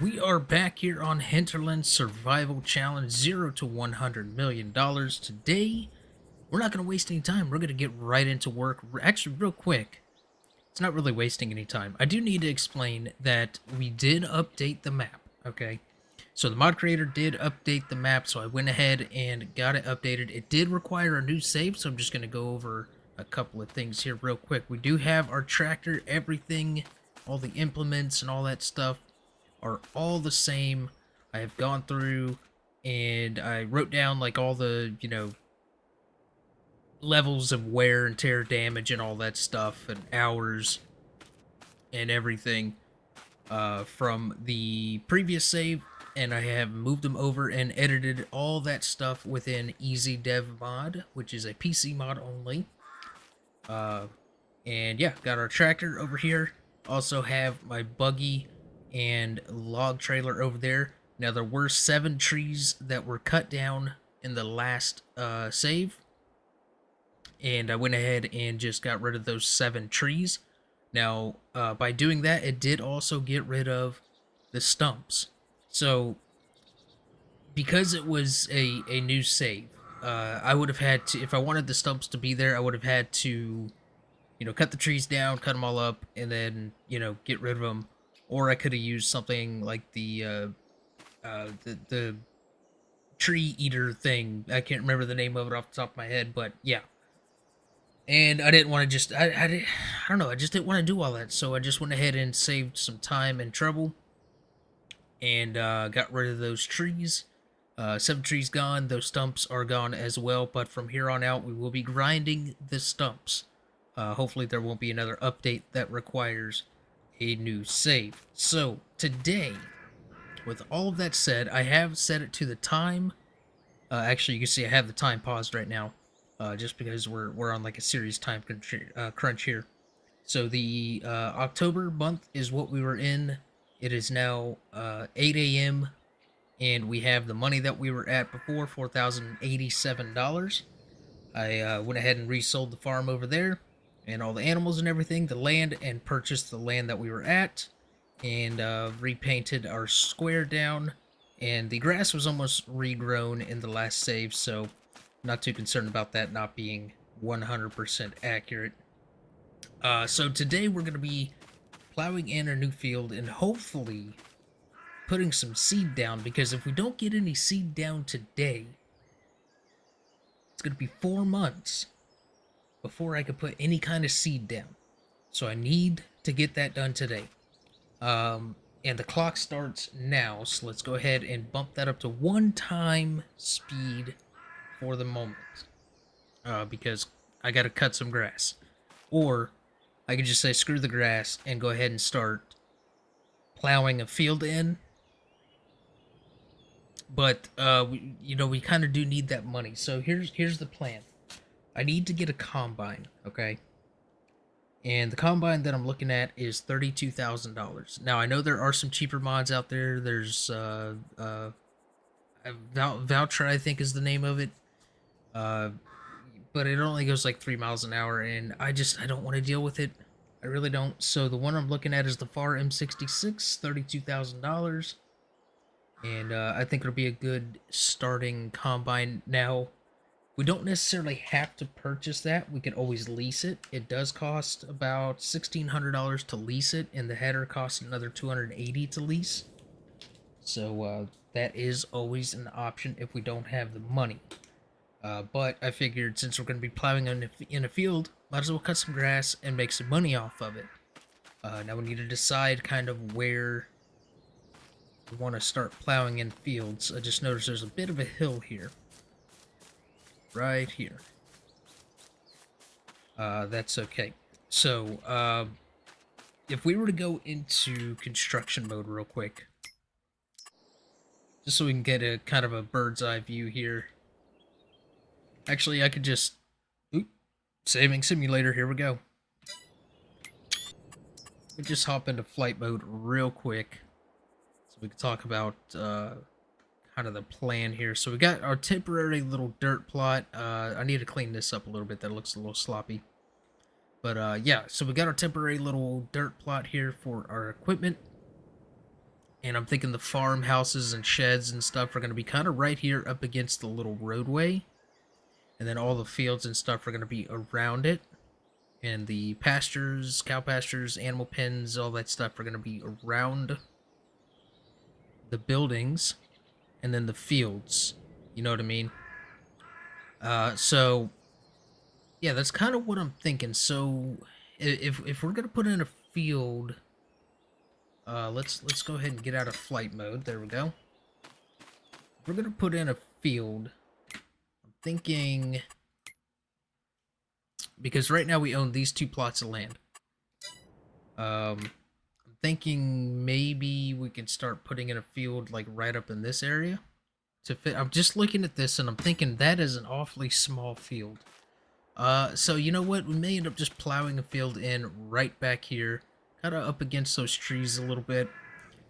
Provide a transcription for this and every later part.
We are back here on Hinterland Survival Challenge 0 to $100 million. Today, we're not going to waste any time. We're going to get right into work. Actually, real quick. It's not really wasting any time. I do need to explain that we did update the map, okay? So the mod creator did update the map, so I went ahead and got it updated. It did require a new save, so I'm just going to go over a couple of things here real quick. We do have our tractor, everything, all the implements and all that stuff are all the same. I have gone through and I wrote down like all the, levels of wear and tear damage and all that stuff and hours and everything from the previous save, and I have moved them over and edited all that stuff within Easy Dev Mod, which is a PC mod only. Uh, and yeah, got our tractor over here. Also have my buggy and log trailer over there. Now there were 7 trees that were cut down in the last save, and I went ahead and just got rid of those 7 trees. Now, by doing that, it did also get rid of the stumps. So, because it was a new save, I would have had to, if I wanted the stumps to be there, I would have had to, cut the trees down, cut them all up, and then, get rid of them. Or I could have used something like the tree eater thing. I can't remember the name of it off the top of my head, but yeah. And I didn't want to just I don't know, I just didn't want to do all that, so I just went ahead and saved some time and trouble and got rid of those trees. 7 trees gone, those stumps are gone as well, but from here on out we will be grinding the stumps. Hopefully there won't be another update that requires a new save. So today, with all of that said, I have set it to the time. Actually, you can see I have the time paused right now, just because we're on like a serious time crunch here. So the October month is what we were in. It is now 8 a.m. and we have the money that we were at before, $4,087. I went ahead and resold the farm over there and all the animals and everything, the land, and purchased the land that we were at, and repainted our square down. And the grass was almost regrown in the last save, so not too concerned about that not being 100% accurate. So today we're going to be plowing in a new field and hopefully putting some seed down, because if we don't get any seed down today, it's going to be 4 months before I could put any kind of seed down. So I need to get that done today. And the clock starts now, so let's go ahead and bump that up to 1 time speed for the moment. Because I gotta cut some grass. Or I could just say screw the grass and go ahead and start plowing a field in. But we kind of do need that money. So here's the plan. I need to get a combine, okay? And the combine that I'm looking at is $32,000. Now I know there are some cheaper mods out there. There's Voucher, I think is the name of it. Uh, but it only goes like 3 miles an hour, and I don't want to deal with it. I really don't. So the one I'm looking at is the FAR M66, $32,000, and I think it'll be a good starting combine. Now, we don't necessarily have to purchase that. We can always lease it. It does cost about $1,600 to lease it, and the header costs another $280 to lease. So that is always an option if we don't have the money. But I figured since we're going to be plowing in a field, might as well cut some grass and make some money off of it. Now we need to decide kind of where we want to start plowing in fields. I just noticed there's a bit of a hill here. Right here. That's okay. So, if we were to go into construction mode real quick, just so we can get a kind of a bird's eye view here. Actually, I could just... Oop, saving simulator, here we go. We just hop into flight mode real quick, so we can talk about kind of the plan here. So we got our temporary little dirt plot. I need to clean this up a little bit. That looks a little sloppy. But yeah, so we got our temporary little dirt plot here for our equipment. And I'm thinking the farmhouses and sheds and stuff are going to be kind of right here up against the little roadway. And then all the fields and stuff are going to be around it. And the pastures, cow pastures, animal pens, all that stuff are going to be around the buildings. And then the fields. You know what I mean? So yeah, that's kind of what I'm thinking. So if we're going to put in a field, let's go ahead and get out of flight mode. There we go. If we're going to put in a field, I'm thinking, because right now we own these 2 plots of land. I'm thinking maybe we can start putting in a field like right up in this area to fit. I'm just looking at this and I'm thinking that is an awfully small field. So you know what? We may end up just plowing a field in right back here, kind of up against those trees a little bit.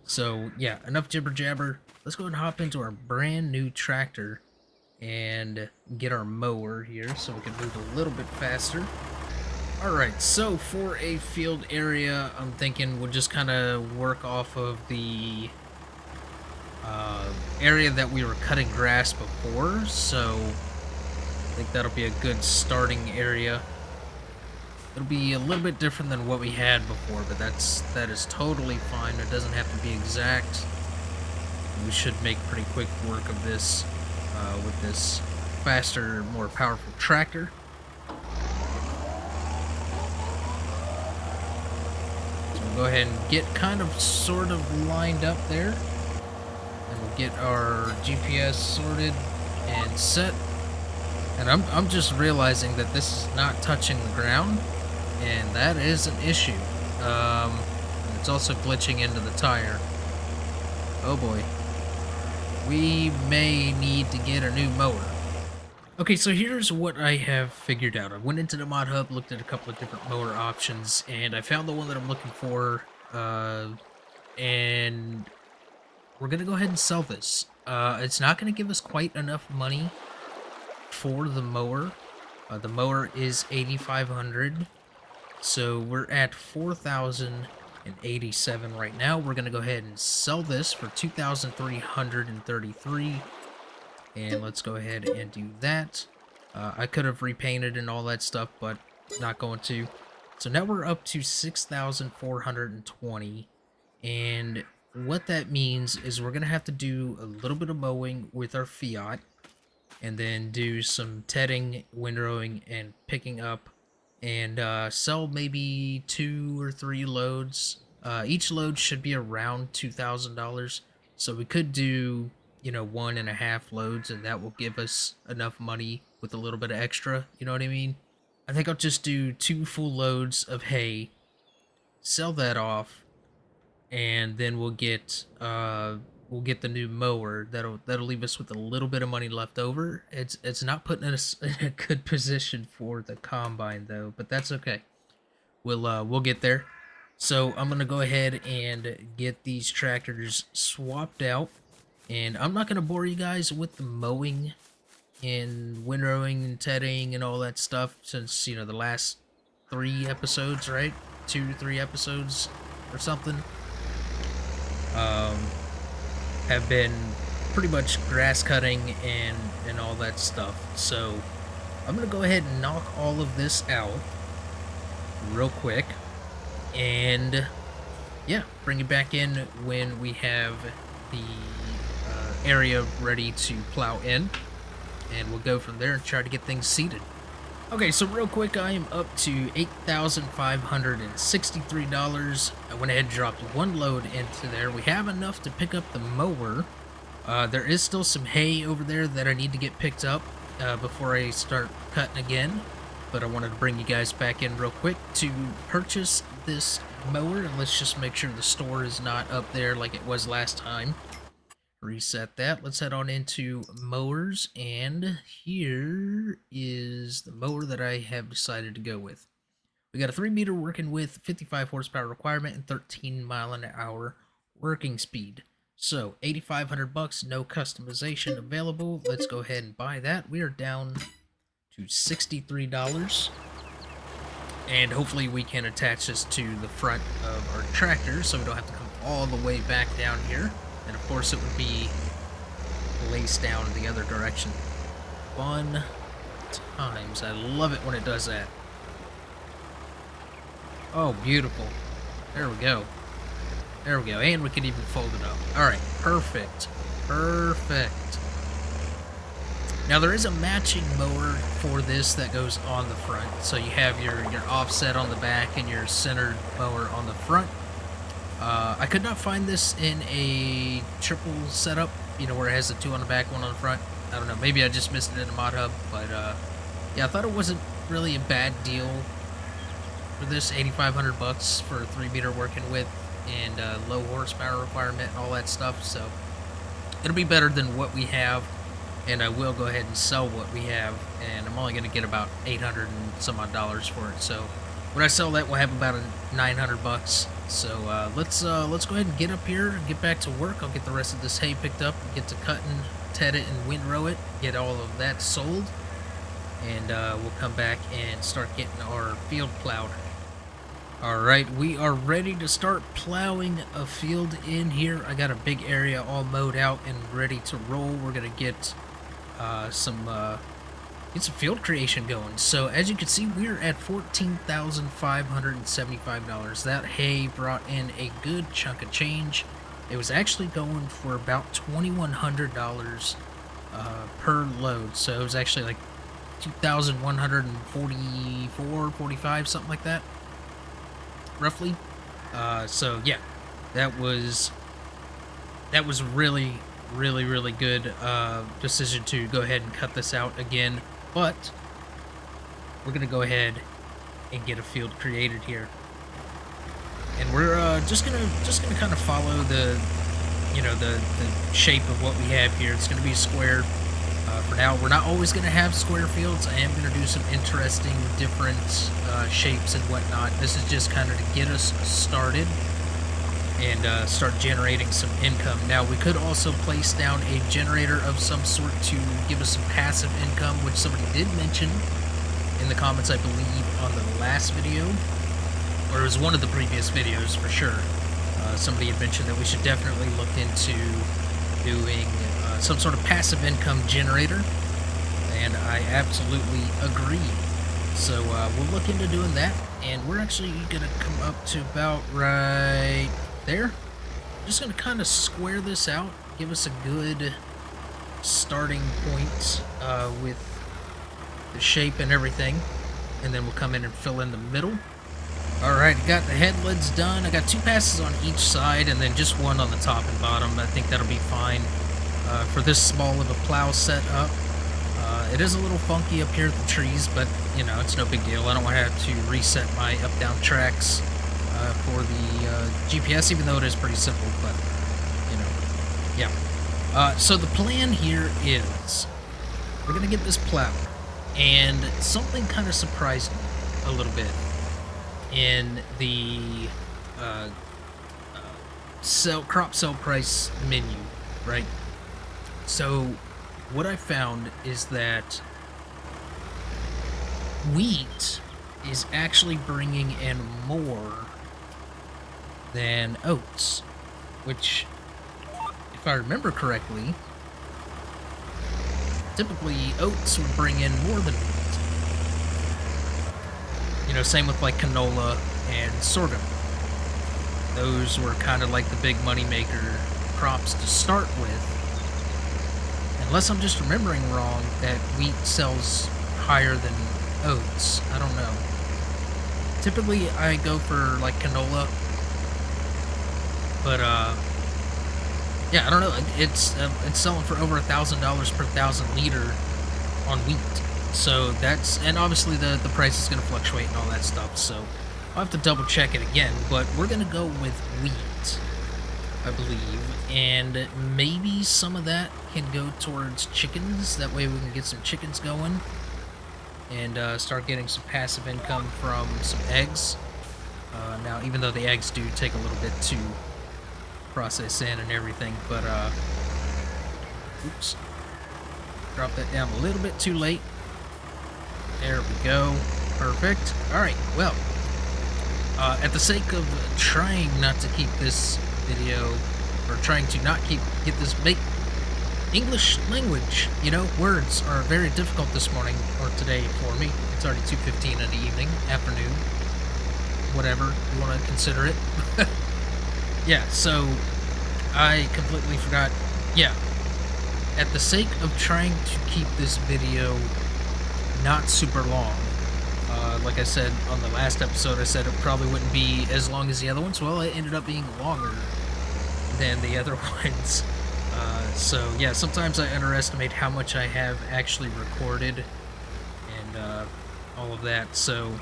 So yeah, enough jibber jabber. Let's go and hop into our brand new tractor and get our mower here so we can move a little bit faster. Alright, so for a field area, I'm thinking we'll just kind of work off of the area that we were cutting grass before, so I think that'll be a good starting area. It'll be a little bit different than what we had before, but that is totally fine. It doesn't have to be exact. We should make pretty quick work of this with this faster, more powerful tractor. So we'll go ahead and get kind of sort of lined up there. And we'll get our GPS sorted and set. And I'm just realizing that this is not touching the ground, and that is an issue. It's also glitching into the tire. Oh boy. We may need to get a new mower. Okay, so here's what I have figured out. I went into the mod hub, looked at a couple of different mower options, and I found the one that I'm looking for, and we're gonna go ahead and sell this. It's not gonna give us quite enough money for the mower. The mower is $8,500, so we're at $4,087 right now. We're gonna go ahead and sell this for $2,333, and let's go ahead and do that. I could have repainted and all that stuff, but not going to. So now we're up to $6,420, and what that means is we're gonna have to do a little bit of mowing with our Fiat, and then do some tedding, windrowing, and picking up, and sell maybe 2 or 3 loads. Each load should be around $2,000, so we could do, 1.5 loads, and that will give us enough money with a little bit of extra, you know what I mean? I think I'll just do 2 full loads of hay, sell that off, and then we'll get the new mower. That'll leave us with a little bit of money left over. It's not putting us in a good position for the combine though, but that's okay. We'll get there. So I'm gonna go ahead and get these tractors swapped out, and I'm not gonna bore you guys with the mowing and windrowing and tedding and all that stuff, since the last 3 episodes, right? 2 to 3 episodes or something. Have been pretty much grass cutting and all that stuff. So I'm gonna go ahead and knock all of this out real quick, and yeah, bring it back in when we have the area ready to plow in, and we'll go from there and try to get things seated. Okay, so real quick, I am up to $8,563. I went ahead and dropped 1 load into there. We have enough to pick up the mower. There is still some hay over there that I need to get picked up before I start cutting again. But I wanted to bring you guys back in real quick to purchase this mower. And let's just make sure the store is not up there like it was last time. Reset that. Let's head on into mowers, and here is the mower that I have decided to go with. We got a 3 meter working width, 55 horsepower requirement, and 13 mile an hour working speed. So $8,500, no customization available. Let's go ahead and buy that. We are down to $63, and hopefully we can attach this to the front of our tractor so we don't have to come all the way back down here. And of course it would be laced down the other direction. Fun times. I love it when it does that. Oh, beautiful. There we go. There we go. And we can even fold it up. Alright, perfect. Perfect. Now there is a matching mower for this that goes on the front. So you have your offset on the back and your centered mower on the front. I could not find this in a triple setup, you know, where it has the 2 on the back, 1 on the front. I don't know, maybe I just missed it in a mod hub, but yeah, I thought it wasn't really a bad deal for this. 8,500 bucks for a 3-meter working width and low horsepower requirement and all that stuff. So it'll be better than what we have, and I will go ahead and sell what we have, and I'm only going to get about 800 and some odd dollars for it. So when I sell that, we'll have about 900 bucks. So let's go ahead and get up here and get back to work. I'll get the rest of this hay picked up and get to cutting, ted it, and windrow it, get all of that sold, and we'll come back and start getting our field plowed. Alright, we are ready to start plowing a field in here. I got a big area all mowed out and ready to roll. We're gonna get some field creation going. So as you can see, we're at $14,575. That hay brought in a good chunk of change. It was actually going for about $2,100 per load. So it was actually like 2,144, 45, something like that, roughly. So yeah, that was really good decision to go ahead and cut this out again. But we're gonna go ahead and get a field created here, and we're just gonna kind of follow the shape of what we have here. It's gonna be square for now. We're not always gonna have square fields. I am gonna do some interesting different shapes and whatnot. This is just kind of to get us started and start generating some income. Now, we could also place down a generator of some sort to give us some passive income, which somebody did mention in the comments, I believe, on the last video, or it was one of the previous videos for sure. Somebody had mentioned that we should definitely look into doing some sort of passive income generator, and I absolutely agree. So we'll look into doing that, and we're actually going to come up to about right there. Just going to kind of square this out, give us a good starting point with the shape and everything, and then we'll come in and fill in the middle. Alright, got the headlids done. I got 2 passes on each side and then just 1 on the top and bottom. I think that'll be fine for this small of a plow setup. It is a little funky up here at the trees, but you know, it's no big deal. I don't want to have to reset my up-down tracks for the GPS, even though it is pretty simple, but you know, yeah. So the plan here is we're gonna get this plowed, and something kind of surprised me a little bit in the crop sell price menu, right? So what I found is that wheat is actually bringing in more than oats, which, if I remember correctly, typically oats would bring in more than wheat. You know, same with like canola and sorghum. Those were kind of like the big money maker crops to start with. Unless I'm just remembering wrong, that wheat sells higher than oats. I don't know. Typically, I go for like canola, but yeah, I don't know. It's selling for over $1,000 per 1,000 liter on wheat. So that's, and obviously the price is going to fluctuate and all that stuff. So I'll have to double check it again. But we're going to go with wheat, I believe, and maybe some of that can go towards chickens. That way we can get some chickens going and start getting some passive income from some eggs. Now, even though the eggs do take a little bit to process in and everything, but oops, drop that down a little bit too late. There we go. Perfect. All right. Well, at the sake of trying not to keep this video, or trying to not get this make English language, words are very difficult this morning or today for me. It's already 2:15 in the evening, afternoon, whatever you want to consider it. Yeah, so I completely forgot. Yeah, at the sake of trying to keep this video not super long, like I said on the last episode, I said it probably wouldn't be as long as the other ones. Well, it ended up being longer than the other ones. So yeah, sometimes I underestimate how much I have actually recorded and all of that. So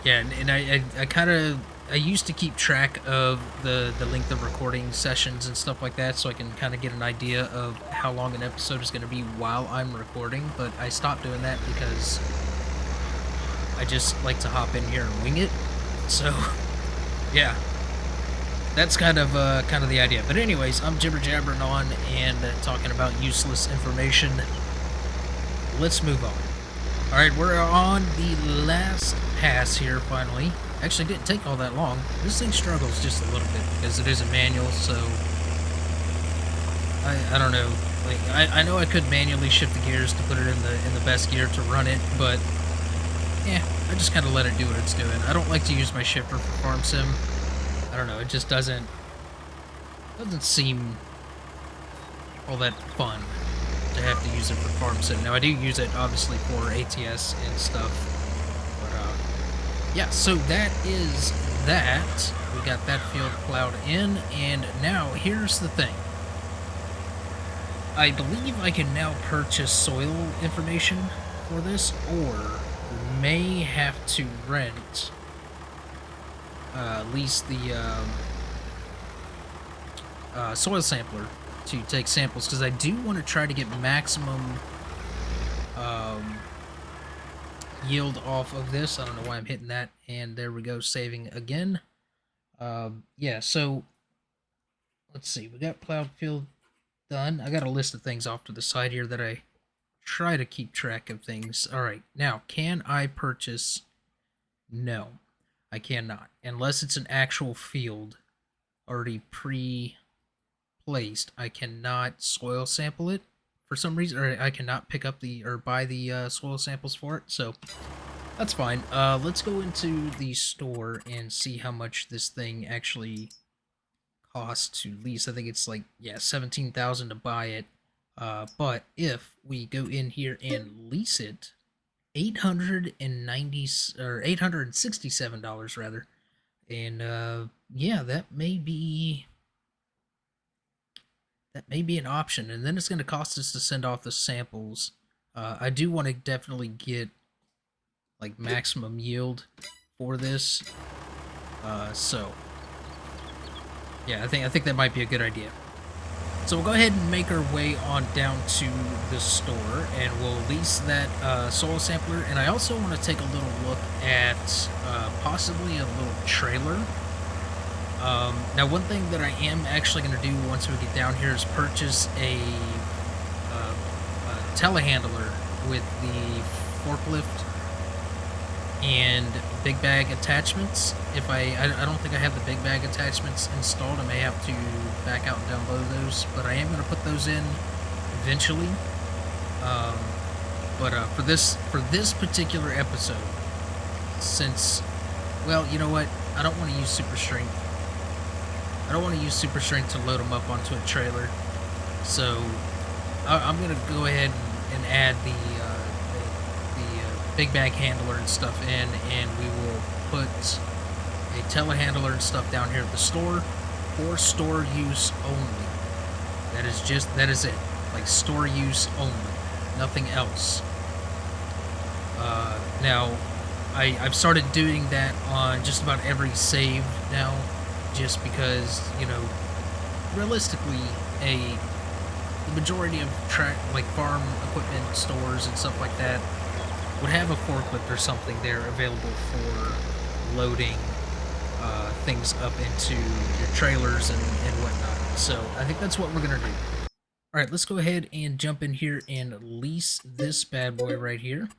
yeah, and I kind of I used to keep track of the length of recording sessions and stuff like that, so I can kind of get an idea of how long an episode is going to be while I'm recording. But I stopped doing that because I just like to hop in here and wing it. So yeah, that's kind of the idea. But anyways, I'm jibber jabbering on and talking about useless information. Let's move on. All right, we're on the last pass here. Finally, actually didn't take all that long. This thing struggles just a little bit because it is a manual. So I don't know. Like I know I could manually shift the gears to put it in the best gear to run it, but yeah, I just kind of let it do what it's doing. I don't like to use my shifter for farm sim. I don't know, it just doesn't seem all that fun to have to use it for farm sim. Now I do use it obviously for ATS and stuff, but yeah, so that is that. We got that field plowed in, and now here's the thing. I believe I can now purchase soil information for this, or may have to rent lease the soil sampler to take samples, because I do want to try to get maximum yield off of this. I don't know why I'm hitting that, and there we go, saving again. Yeah, so let's see, we got plowed field done. I got a list of things off to the side here that I try to keep track of things. All right, now can I purchase? No, I cannot, unless it's an actual field already pre-placed. I cannot soil sample it for some reason, or I cannot pick up or buy the soil samples for it. So that's fine. Let's go into the store and see how much this thing actually costs to lease. I think it's like, yeah, 17,000 to buy it. But if we go in here and lease it, $867 rather, and yeah, that may be an option. And then it's going to cost us to send off the samples. I do want to definitely get like maximum yield for this. So yeah, I think that might be a good idea. So we'll go ahead and make our way on down to the store, and we'll lease that soil sampler. And I also want to take a little look at possibly a little trailer. Now, one thing that I am actually going to do once we get down here is purchase a telehandler with the forklift and big bag attachments. If I don't think I have the big bag attachments installed. I may have to back out and download those, but I am going to put those in eventually. But for this particular episode, since, well, you know what, I don't want to use super strength. I don't want to use super strength to load them up onto a trailer, so I'm going to go ahead and add the big bag handler and stuff in, and we will put a telehandler and stuff down here at the store for store use only. That is it. Like, store use only, nothing else. Now, I've started doing that on just about every save now, just because, realistically, the majority of farm equipment stores and stuff like that would have a forklift or something there available for loading things up into your trailers and whatnot. So I think that's what we're gonna do. All right, let's go ahead and jump in here and lease this bad boy right here.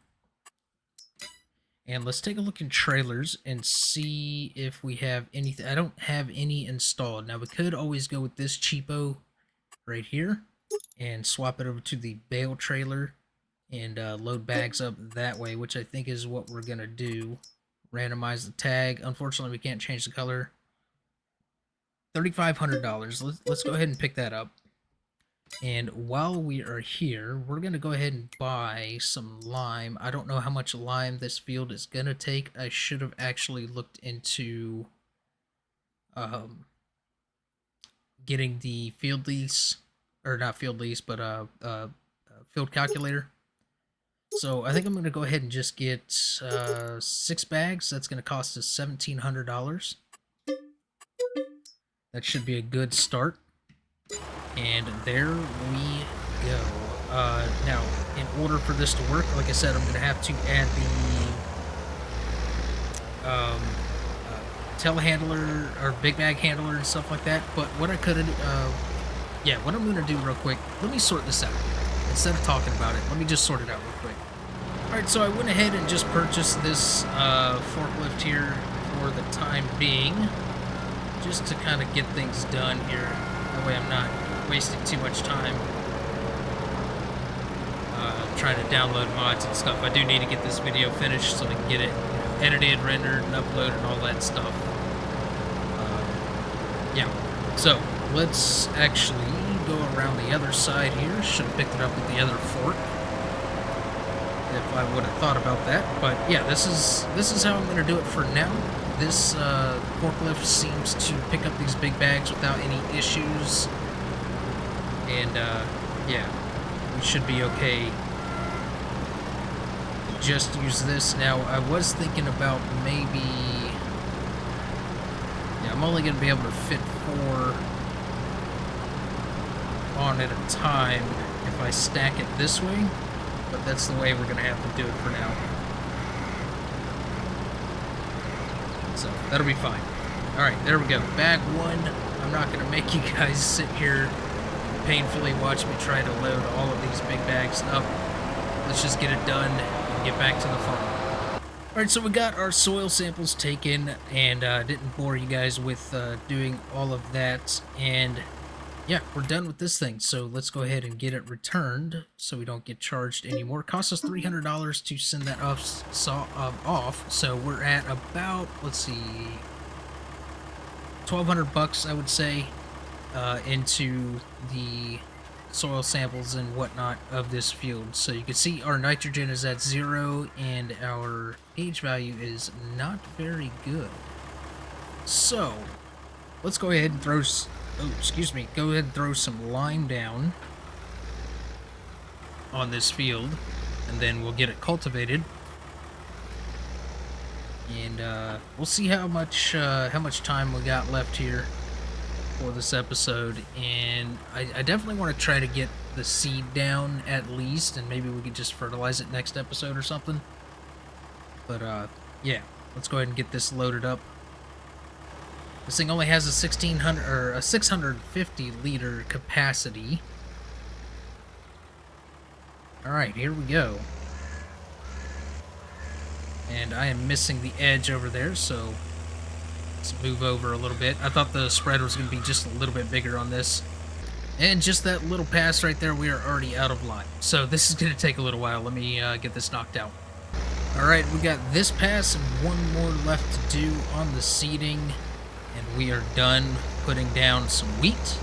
And let's take a look in trailers and see if we have anything. I don't have any installed. Now, we could always go with this cheapo right here and swap it over to the bale trailer and load bags up that way, which I think is what we're going to do. Randomize the tag. Unfortunately, we can't change the color. $3,500. Let's go ahead and pick that up. And while we are here, we're going to go ahead and buy some lime. I don't know how much lime this field is going to take. I should have actually looked into getting the field lease, or not field lease, but field calculator. So I think I'm going to go ahead and just get 6 bags. That's going to cost us $1,700. That should be a good start. And there we go. Now, in order for this to work, like I said, I'm going to have to add the telehandler or big bag handler and stuff like that. But what I could, yeah, what I'm going to do real quick, let me sort this out. Instead of talking about it, let me just sort it out real quick. Alright, so I went ahead and just purchased this forklift here for the time being, just to kind of get things done here. That way I'm not wasting too much time trying to download mods and stuff. I do need to get this video finished so I can get it edited, rendered, and uploaded, and all that stuff. Yeah, so let's actually go around the other side here. Should have picked it up with the other fork if I would have thought about that. But yeah, this is how I'm going to do it for now. This forklift seems to pick up these big bags without any issues. And yeah, we should be okay. Just use this. Now, I was thinking about maybe... Yeah, I'm only going to be able to fit 4 on at a time if I stack it this way. But that's the way we're going to have to do it for now. So, that'll be fine. Alright, there we go. Bag 1. I'm not going to make you guys sit here and painfully watch me try to load all of these big bags up. Let's just get it done and get back to the farm. Alright, so we got our soil samples taken, and didn't bore you guys with doing all of that. And yeah, we're done with this thing. So let's go ahead and get it returned so we don't get charged anymore. It cost us $300 to send that off. So we're at about, let's see, $1,200, I would say, into the soil samples and whatnot of this field. So you can see our nitrogen is at 0 and our pH value is not very good. So let's go ahead and throw go ahead and throw some lime down on this field, and then we'll get it cultivated, and we'll see how much time we got left here for this episode. And I definitely want to try to get the seed down at least, and maybe we could just fertilize it next episode or something. But yeah, let's go ahead and get this loaded up. This thing only has a 1600 or a 650 liter capacity. All right, here we go. And I am missing the edge over there, so let's move over a little bit. I thought the spread was going to be just a little bit bigger on this. And just that little pass right there, we are already out of line. So this is going to take a little while. Let me get this knocked out. All right, we got this pass and one more left to do on the seeding. And we are done putting down some wheat.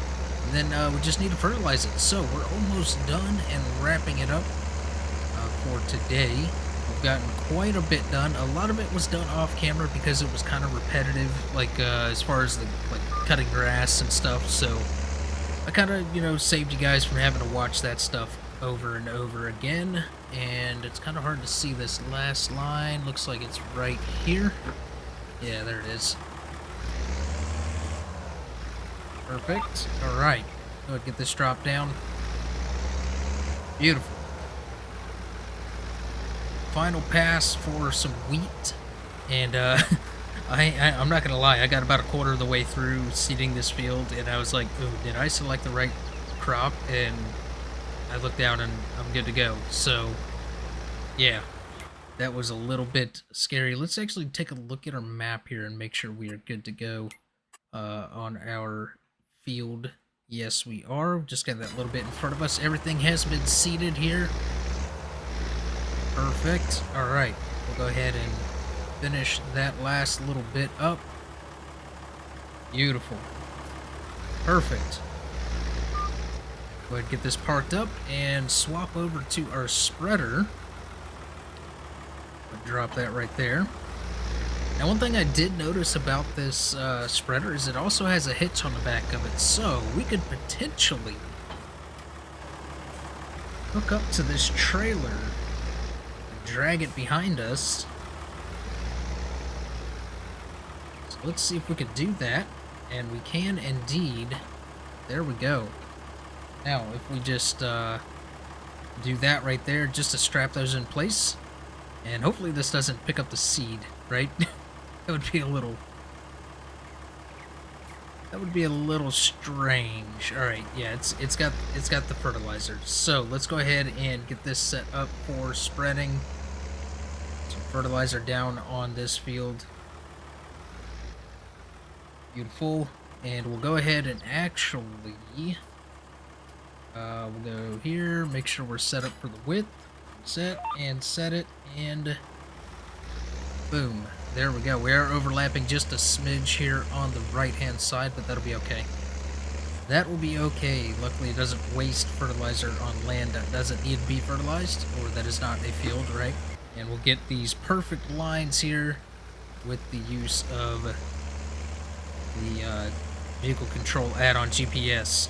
And then we just need to fertilize it. So we're almost done and wrapping it up for today. We've gotten quite a bit done. A lot of it was done off camera because it was kind of repetitive, like as far as the cutting grass and stuff. So I kind of, saved you guys from having to watch that stuff over and over again. And it's kind of hard to see this last line. Looks like it's right here. Yeah, there it is. Perfect. Alright. Go ahead and get this drop down. Beautiful. Final pass for some wheat. And I'm not going to lie. I got about a quarter of the way through seeding this field. And I was like, oh, did I select the right crop? And I looked down and I'm good to go. So, yeah. That was a little bit scary. Let's actually take a look at our map here and make sure we are good to go on our field. Yes, we are. Just got that little bit in front of us. Everything has been seeded here. Perfect. All right. We'll go ahead and finish that last little bit up. Beautiful. Perfect. Go ahead and get this parked up and swap over to our spreader. I'll drop that right there. Now, one thing I did notice about this spreader is it also has a hitch on the back of it, so we could potentially hook up to this trailer and drag it behind us. So let's see if we could do that, and we can indeed. There we go. Now, if we just do that right there, just to strap those in place, and hopefully this doesn't pick up the seed, right? That would be a little... That would be a little strange. All right, yeah, it's got the fertilizer. So let's go ahead and get this set up for spreading. Some fertilizer down on this field. Beautiful. And we'll go ahead and actually... we'll go here, make sure we're set up for the width. Set it, and boom. There we go. We are overlapping just a smidge here on the right-hand side, but that'll be okay. That will be okay. Luckily, it doesn't waste fertilizer on land that doesn't need to be fertilized, or that is not a field, right? And we'll get these perfect lines here with the use of the vehicle control add-on GPS.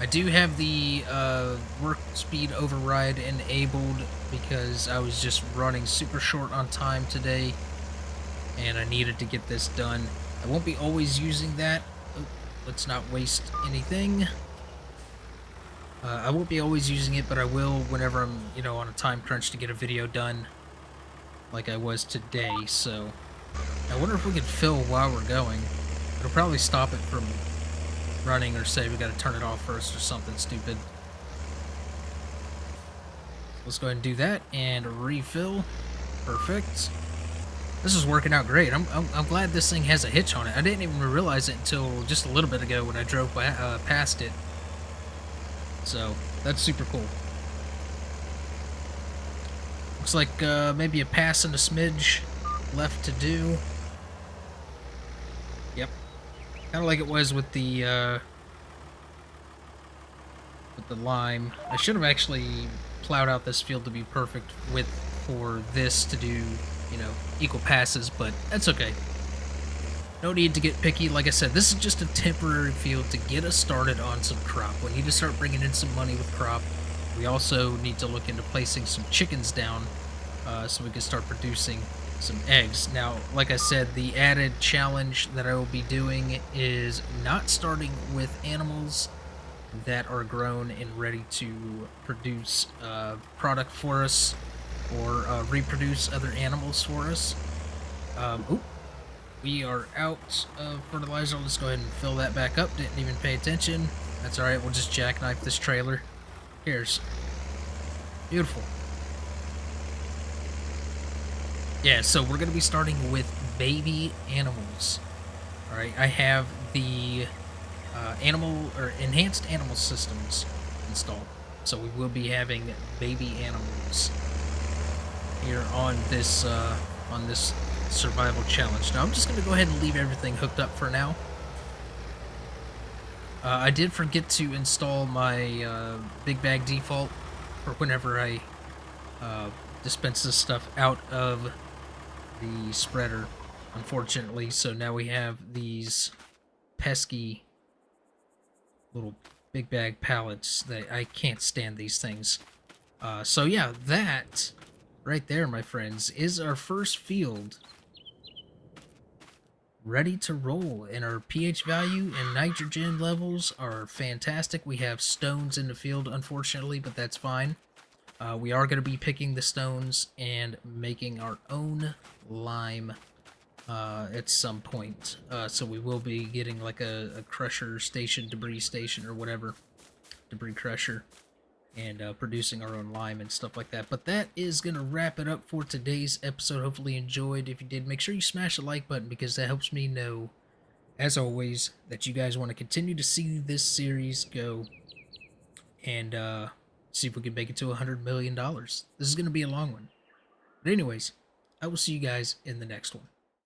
I do have the work speed override enabled because I was just running super short on time today and I needed to get this done. I won't be always using that. Oh, let's not waste anything. I won't be always using it, but I will whenever I'm, you know, on a time crunch to get a video done like I was today. So I wonder if we could fill while we're going. It'll probably stop it from running, or say we gotta turn it off first or something stupid. Let's go ahead and do that and refill. Perfect. This is working out great. I'm glad this thing has a hitch on it. I didn't even realize it until just a little bit ago when I drove by, past it. So that's super cool. Looks like maybe a pass and a smidge left to do. Yep. Kind of like it was with the lime. I should have actually plowed out this field to be perfect width for this to do, you know, equal passes, but that's okay. No need to get picky. Like I said, this is just a temporary field to get us started on some crop. We need to start bringing in some money with crop. We also need to look into placing some chickens down so we can start producing some eggs. Now, like I said, the added challenge that I will be doing is not starting with animals that are grown and ready to produce product for us or reproduce other animals for us. We are out of fertilizer. Let's go ahead and fill that back up. Didn't even pay attention. That's alright, we'll just jackknife this trailer. Who cares? Beautiful. Yeah, so we're going to be starting with baby animals. Alright, I have the animal or enhanced animal systems installed. So we will be having baby animals here on this survival challenge. Now I'm just going to go ahead and leave everything hooked up for now. I did forget to install my big bag default for whenever I dispense this stuff out of the spreader, unfortunately. So now we have these pesky little big bag pallets that I can't stand these things. So yeah, that right there, my friends, is our first field ready to roll, and our pH value and nitrogen levels are fantastic. We have stones in the field, unfortunately, but that's fine. We are going to be picking the stones and making our own lime at some point. So we will be getting like a crusher station, debris station, or whatever. Debris crusher. and producing our own lime and stuff like that. But that is going to wrap it up for today's episode. Hopefully you enjoyed. If you did, make sure you smash the like button because that helps me know, as always, that you guys want to continue to see this series go and see if we can make it to $100 million. This is going to be a long one. But anyways, I will see you guys in the next one.